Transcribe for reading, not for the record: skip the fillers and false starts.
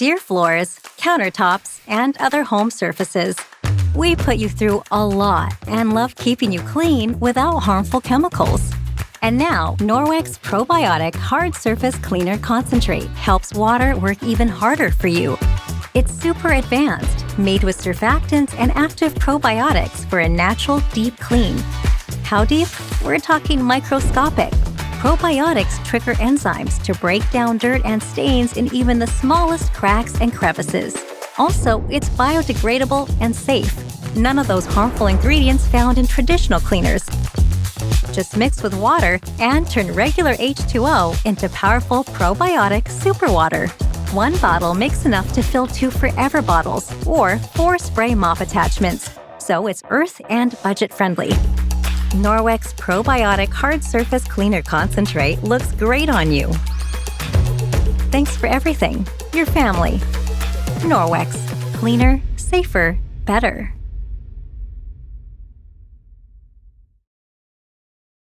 to your floors, countertops, and other home surfaces. We put you through a lot and love keeping you clean without harmful chemicals. And now, Norwex Probiotic Hard Surface Cleaner Concentrate helps water work even harder for you. It's super advanced, made with surfactants and active probiotics for a natural, deep clean. How deep? We're talking microscopic. Probiotics trigger enzymes to break down dirt and stains in even the smallest cracks and crevices. Also, it's biodegradable and safe. None of those harmful ingredients found in traditional cleaners. Just mix with water and turn regular H2O into powerful probiotic superwater. One bottle makes enough to fill 2 forever bottles or 4 spray mop attachments, so it's earth and budget-friendly. Norwex Probiotic Hard Surface Cleaner Concentrate looks great on you. Thanks for everything. Your family. Norwex. Cleaner, safer, better.